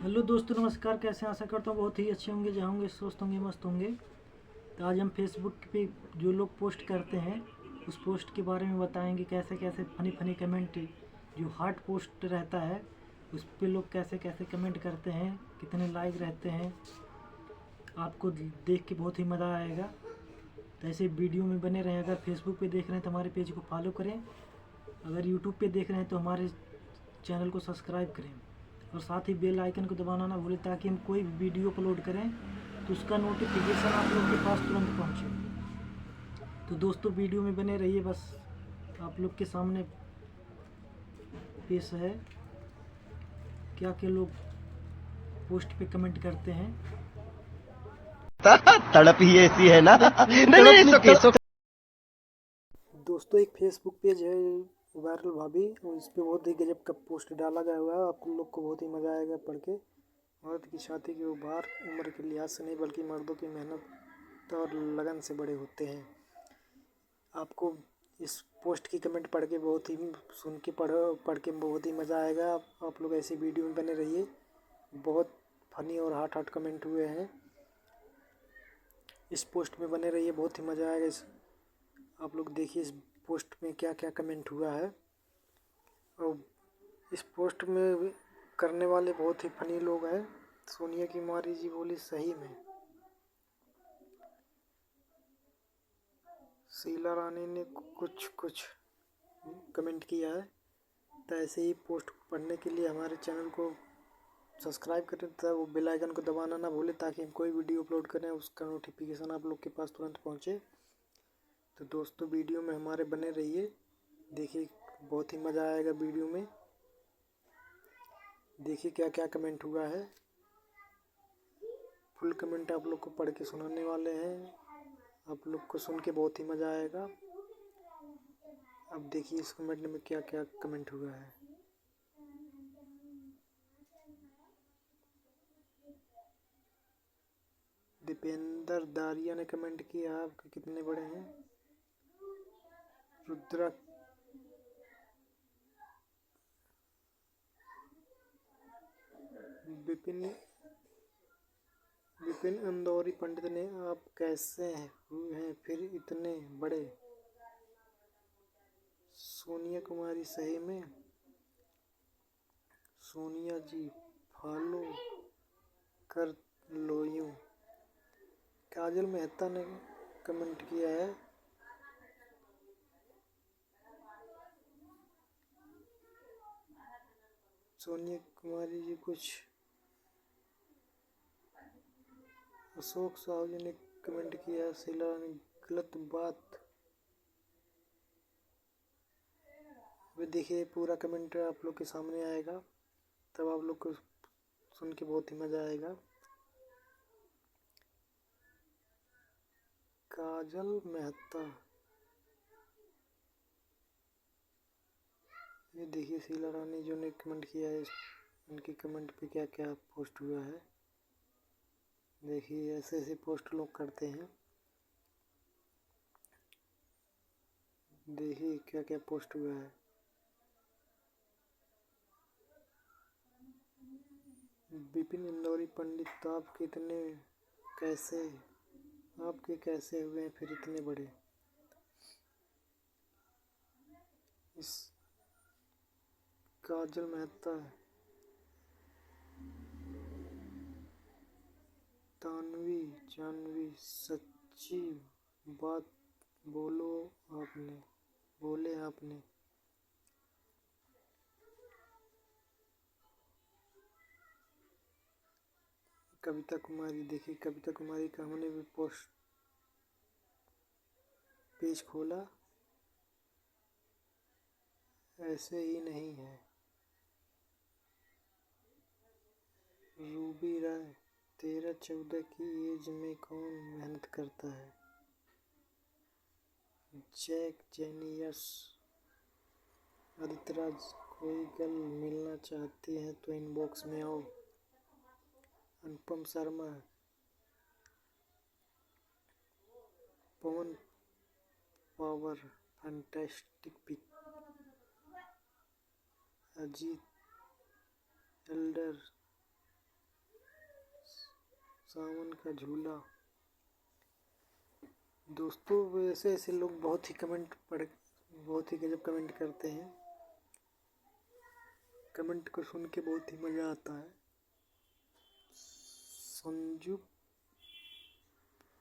Hello दोस्तों, नमस्कार। कैसे हैं? आशा करता हूँ बहुत ही अच्छे होंगे, जहाँ होंगे स्वस्थ होंगे, मस्त होंगे। तो आज हम फेसबुक पे जो लोग पोस्ट करते हैं उस पोस्ट के बारे में बताएंगे। कैसे कैसे फ़नी फ़नी कमेंट, जो हार्ट पोस्ट रहता है उस पे लोग कैसे कैसे कमेंट करते हैं, कितने लाइक रहते हैं। आपको देख के बहुत ही मज़ा आएगा। तो ऐसे वीडियो में बने रहें। अगर फेसबुक पे देख रहे हैं तो हमारे पेज को फॉलो करें। अगर यूट्यूब पे देख रहे हैं तो हमारे चैनल को सब्सक्राइब करें और साथ ही बेल आइकन को दबाना ना भूलें, ताकि हम कोई भी वीडियो अपलोड करें तो उसका नोटिफिकेशन आप लोग के पास तुरंत पहुंचे। तो दोस्तों, वीडियो में बने रहिए। बस आप लोग के सामने पेश है क्या क्या लोग पोस्ट पे कमेंट करते हैं। तड़प ही ऐसी है ना। नहीं नहीं सो दोस्तों, एक फेसबुक पेज है वायरल भाभी, और इस पे बहुत ही गजब का पोस्ट डाला गया हुआ है। आप लोग को बहुत ही मज़ा आएगा पढ़ के। औरत की छाती के उभार उम्र के लिहाज से नहीं, बल्कि मर्दों की मेहनत और लगन से बड़े होते हैं। आपको इस पोस्ट की कमेंट पढ़ के बहुत ही सुन के पढ़ के बहुत ही मज़ा आएगा। आप लोग ऐसी वीडियो में बने रहिए। बहुत फनी और हार्ट हार्ट कमेंट हुए हैं। इस पोस्ट में बने रहिए, बहुत ही मज़ा आएगा। आप लोग देखिए इस पोस्ट में क्या क्या कमेंट हुआ है। और इस पोस्ट में करने वाले बहुत ही फनी लोग हैं। सोनिया कुमारी जी बोली सही में। शीला रानी ने कुछ कुछ कमेंट किया है। तो ऐसे ही पोस्ट पढ़ने के लिए हमारे चैनल को सब्सक्राइब करें तथा वो बेल आइकन को दबाना ना भूलें, ताकि हम कोई वीडियो अपलोड करें उसका नोटिफिकेशन आप लोग के पास तुरंत पहुंचे। तो दोस्तों, वीडियो में हमारे बने रहिए। देखिए, बहुत ही मज़ा आएगा वीडियो में। देखिए क्या क्या कमेंट हुआ है। फुल कमेंट आप लोग को पढ़ के सुनाने वाले हैं। आप लोग को सुन के बहुत ही मज़ा आएगा। अब देखिए इस कमेंट में क्या क्या कमेंट हुआ है। दीपेंद्र दारिया ने कमेंट किया, आपके कितने बड़े हैं। रुद्रा विपिन विपिन इंदौरी पंडित ने, आप कैसे हुए हैं फिर इतने बड़े। सोनिया कुमारी सही में। सोनिया जी फॉलो कर लो यूं। काजल मेहता ने कमेंट किया है, सोनिया कुमारी जी कुछ। अशोक साहू जी ने कमेंट किया, शीला ने गलत बात। वे देखिए पूरा कमेंट आप लोग के सामने आएगा, तब आप लोग को सुन के बहुत ही मज़ा आएगा। काजल मेहता, ये देखिए शीला रानी जो ने कमेंट किया है, उनके कमेंट पे क्या क्या पोस्ट हुआ है। देखिए ऐसे ऐसे पोस्ट लोग करते हैं। देखिए क्या क्या पोस्ट हुआ है। विपिन इंदौरी पंडित, आप कितने कैसे आपके कैसे हुए हैं फिर इतने बड़े। इस काजल मेहता, तानवी जानवी, सच्ची बात बोलो आपने बोले आपने। कविता कुमारी, देखिए कविता कुमारी का हमने भी पोस्ट पेज खोला, ऐसे ही नहीं है। रूबी राय, 13-14 की एज में कौन मेहनत करता है। जैक जेनियस, आदित्यराज, कोई गर्ल मिलना चाहती है तो इनबॉक्स में आओ। Anupam Sharma, Pawan Power, fantastic pic, Ajit Elder, Sawan का झूला। दोस्तों वैसे ऐसे लोग बहुत ही गजब कमेंट करते हैं। कमेंट को सुन के बहुत ही मज़ा आता है। संजू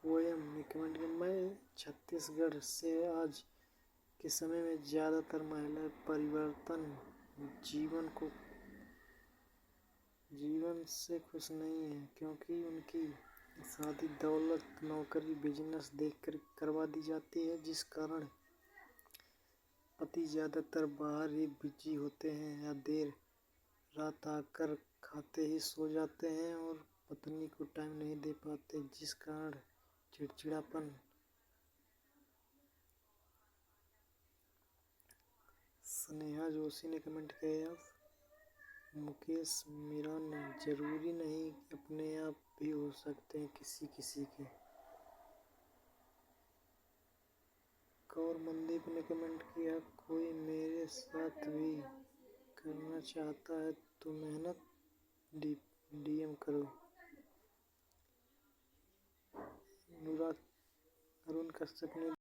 पोयम ने कमेंट किया, मैं छत्तीसगढ़ से। आज के समय में ज़्यादातर महिलाएं परिवर्तन जीवन से खुश नहीं है, क्योंकि उनकी शादी दौलत, नौकरी, बिजनेस देखकर करवा दी जाती है, जिस कारण पति ज़्यादातर बाहर ही बिजी होते हैं या देर रात आकर खाते ही सो जाते हैं और पत्नी को टाइम नहीं दे पाते, जिस कारण चिड़चिड़ापन। स्नेहा जोशी ने कमेंट किया, मुकेश मीरान ने, जरूरी नहीं अपने आप भी हो सकते हैं किसी किसी के। कौर मनदीप ने कमेंट किया, कोई मेरे साथ भी करना चाहता है तो मेहनत डीएम करो। अनुराग अरुण कश्यप ने